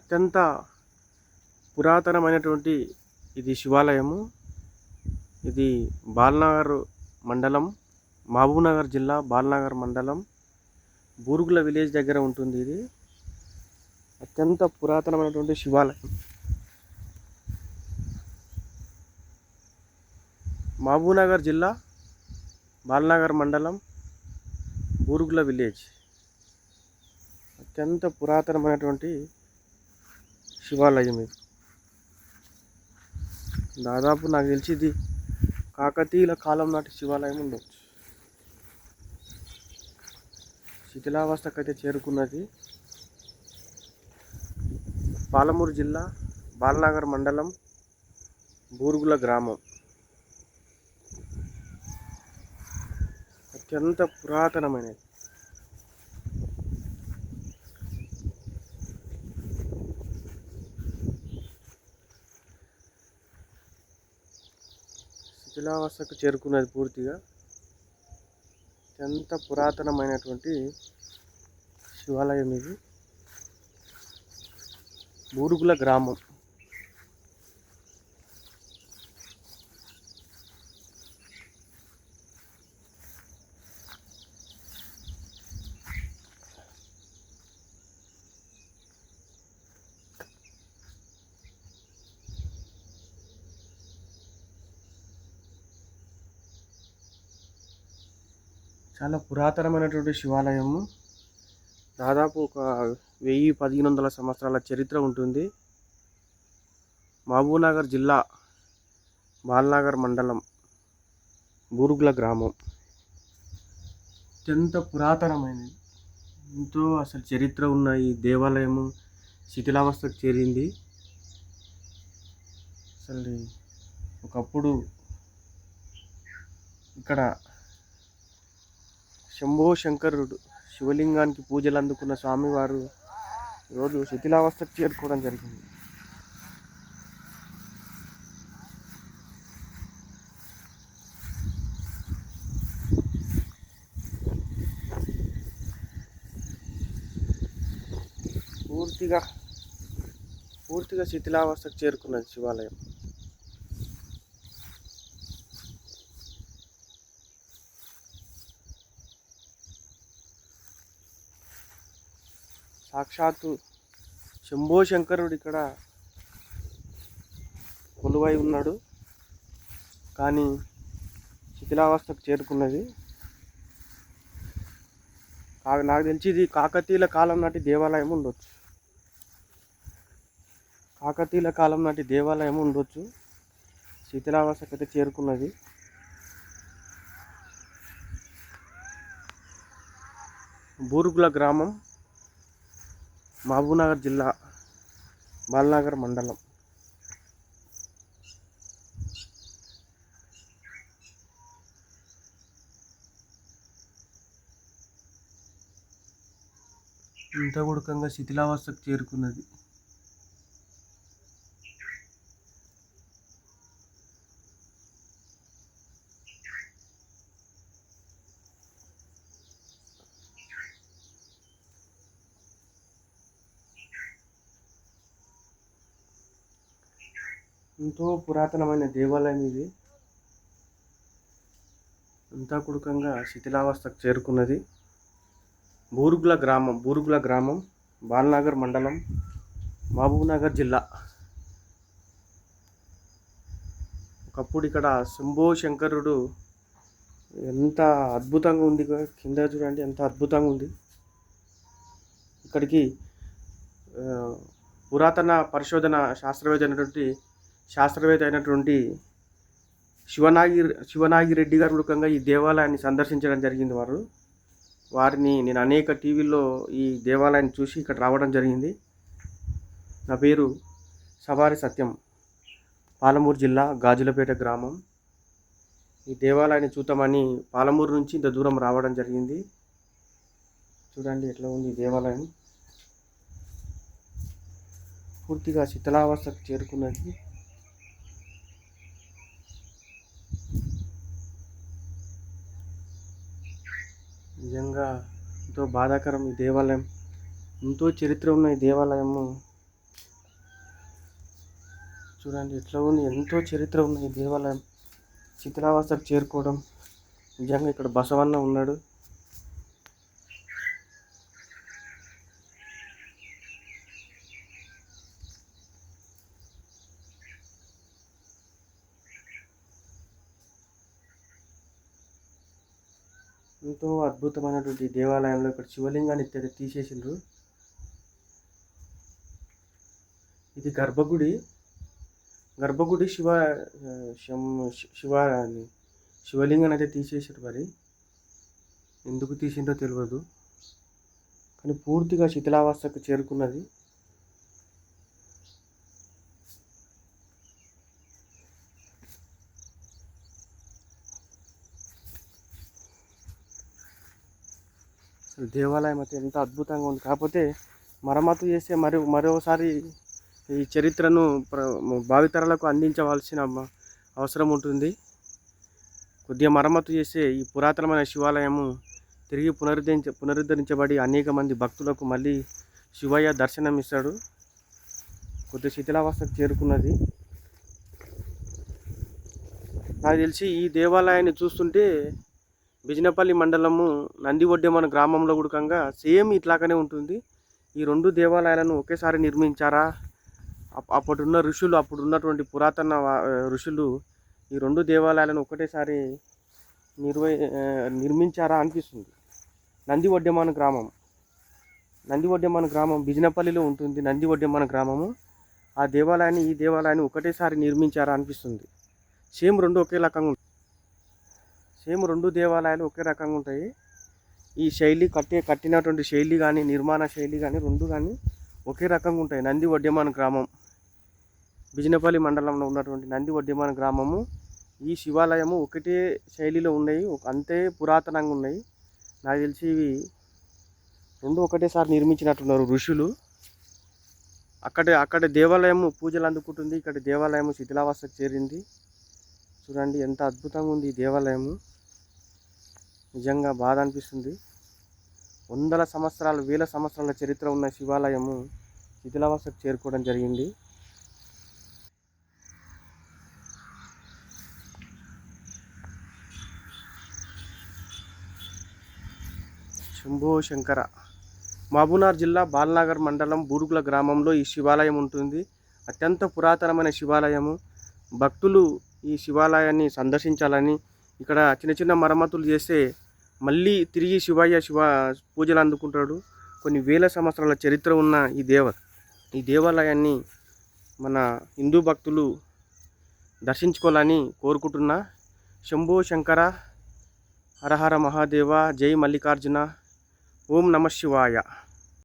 అత్యంత పురాతనమైనటువంటి ఇది శివాలయము. ఇది బాల్నగర్ మండలం, మహబూబ్నగర్ జిల్లా బాల్నగర్ మండలం బూరుగుల విలేజ్ దగ్గర ఉంటుంది. ఇది అత్యంత పురాతనమైనటువంటి శివాలయం. మహబూబ్నగర్ జిల్లా బాల్నగర్ మండలం బూరుగుల విలేజ్ అత్యంత పురాతనమైనటువంటి శివాలయం ఇది. దాదాపు నాకు తెలిసి ఇది కాకతీయుల కాలం నాటి శివాలయం ఉండొచ్చు. శిథిలావస్థకైతే చేరుకున్నది. పాలమూరు జిల్లా బాల్నగర్ మండలం బూరుగుల గ్రామం. అత్యంత పురాతనమైనది. శిథిలావస్థకు చేరుకున్నది పూర్తిగా. అత్యంత పురాతనమైనటువంటి శివాలయం ఇది. బూరుగుల గ్రామం. చాలా పురాతనమైనటువంటి శివాలయము. దాదాపు ఒక 1000-1500 సంవత్సరాల చరిత్ర ఉంటుంది. మహబూబ్నగర్ జిల్లా బాల్నగర్ మండలం బూరుగుల గ్రామం. అత్యంత పురాతనమైనది. ఎంతో అసలు చరిత్ర ఉన్న ఈ దేవాలయము శిథిలావస్థకు చేరింది. అసలు ఒకప్పుడు ఇక్కడ శంభో శంకరుడు శివలింగానికి పూజలు అందుకున్న స్వామివారు ఈరోజు శిథిలావస్థకు చేరుకోవడం జరిగింది. పూర్తిగా శిథిలావస్థకు చేరుకున్నది శివాలయం. సాక్షాత్తు శంభో శంకరుడు ఇక్కడ కొలువై ఉన్నాడు. కానీ శిథిలావస్థకు చేరుకున్నది. నాకు తెలిసి ఇది కాకతీయుల కాలం నాటి దేవాలయం ఉండొచ్చు. శిథిలావస్థకు అయితే చేరుకున్నది. బూరుగుల గ్రామం, మహబూబ్నగర్ జిల్లా బాల్నగర్ మండలం. ఇంత గుడకంగా శిథిలావస్థకు చేరుకున్నది. ఎంతో పురాతనమైన దేవాలయం ఇది. అంతా కుడకంగా శిథిలావస్థకు చేరుకున్నది. బూరుగుల గ్రామం బాల్నగర్ మండలం మహబూబ్నగర్ జిల్లా. ఒకప్పుడు ఇక్కడ శంభో శంకరుడు ఎంత అద్భుతంగా ఉంది. కింద చూడండి ఎంత అద్భుతంగా ఉంది. ఇక్కడికి పురాతన పరిశోధన శాస్త్రవేత్త అయినటువంటి శివనాగిరెడ్డి గారు ముఖ్యంగా ఈ దేవాలయాన్ని సందర్శించడం జరిగింది. వారిని నేను అనేక టీవీల్లో ఈ దేవాలయాన్ని చూసి ఇక్కడ రావడం జరిగింది. నా పేరు సవారి సత్యం, పాలమూరు జిల్లా గాజులపేట గ్రామం. ఈ దేవాలయాన్ని చూద్దామని పాలమూరు నుంచి ఇంత దూరం రావడం జరిగింది. చూడండి ఎట్లా ఉంది ఈ దేవాలయం. పూర్తిగా శిథిలావస్థకు చేరుకున్నది. నిజంగా ఎంతో బాధాకరం. ఈ దేవాలయం ఎంతో చరిత్ర ఉన్న ఈ దేవాలయము చూడండి ఎట్లా ఉంది, ఎంతో చరిత్ర ఉంది ఈ దేవాలయం. శిథిలావస్థకు చేరుకోవడం. నిజంగా ఇక్కడ బసవన్న ఉన్నాడు. ఎంతో అద్భుతమైనటువంటి దేవాలయంలో ఇక్కడ శివలింగాన్ని తీసేసిండ్రు. ఇది గర్భగుడి శివలింగాన్ని అయితే తీసేసారు. మరి ఎందుకు తీసిందో తెలియదు, కానీ పూర్తిగా శిథిలావస్థకు చేరుకున్నది. అసలు దేవాలయం అయితే ఎంత అద్భుతంగా ఉంది. కాకపోతే మరమ్మతు చేస్తే మరోసారి ఈ చరిత్రను భావితరాలకు అందించవలసిన అవసరం ఉంటుంది. కొద్దిగా మరమ్మతు చేస్తే ఈ పురాతనమైన శివాలయము తిరిగి పునరుద్ధరించబడి అనేక మంది భక్తులకు మళ్ళీ శివయ్య దర్శనం ఇస్తాడు. కొద్ది శిథిలావస్థకు చేరుకున్నది. నాకు తెలిసి ఈ దేవాలయాన్ని చూస్తుంటే బిజినపల్లి మండలము నందివడ్డెమన గ్రామంలో కూడా సేమ్ ఇట్లాగనే ఉంటుంది. ఈ రెండు దేవాలయాలను ఒకేసారి నిర్మించారా? అప్పుడున్న ఋషులు, అప్పుడున్నటువంటి పురాతన ఋషులు ఈ రెండు దేవాలయాలను ఒకటేసారి నిర్మించారా అనిపిస్తుంది. నందివడ్డెమన గ్రామం బిజినపల్లిలో ఉంటుంది. నందివడ్డెమన గ్రామము. ఆ దేవాలయాన్ని ఈ దేవాలయాన్ని ఒకటేసారి నిర్మించారా అనిపిస్తుంది. సేమ్ రెండు ఒకే రకంగా ఉంటాయి. సేమ్ రెండు దేవాలయాలు ఒకే రకంగా ఉంటాయి. ఈ శైలి కట్టినటువంటి శైలి కానీ, నిర్మాణ శైలి కానీ రెండు కానీ ఒకే రకంగా ఉంటాయి. నందివడ్డెమన గ్రామం, బిజినపల్లి మండలంలో ఉన్నటువంటి నందివడ్డెమన గ్రామము, ఈ శివాలయము ఒకటే శైలిలో ఉన్నాయి, అంతే పురాతనంగా ఉన్నాయి. నాకు తెలిసి ఇవి రెండు ఒకటేసారి నిర్మించినట్టున్నారు ఋషులు. అక్కడ దేవాలయము పూజలు అందుకుంటుంది, ఇక్కడ దేవాలయము శిథిలావస్థకు చేరింది. చూడండి ఎంత అద్భుతంగా ఉంది ఈ దేవాలయము. నిజంగా బాధ అనిపిస్తుంది. వందల సంవత్సరాలు, వేల సంవత్సరాల చరిత్ర ఉన్న శివాలయము శిథిలావస్థకు చేరుకోవడం జరిగింది. శంభో శంకర. మహబూబ్నగర్ జిల్లా బాల్నగర్ మండలం బూరుగుల గ్రామంలో ఈ శివాలయం ఉంటుంది. అత్యంత పురాతనమైన శివాలయము. భక్తులు ఈ శివాలయాన్ని సందర్శించాలని, ఇక్కడ చిన్న చిన్న మరమ్మతులు చేస్తే మళ్ళీ తిరిగి శివయ్య పూజలు అందుకుంటాడు. కొన్ని వేల సంవత్సరాల చరిత్ర ఉన్న ఈ దేవాలయాన్ని మన హిందూ భక్తులు దర్శించుకోవాలని కోరుకుంటున్నా. శంభో శంకర, హరహర మహాదేవ, జై మల్లికార్జున, ఓం నమ శివాయ.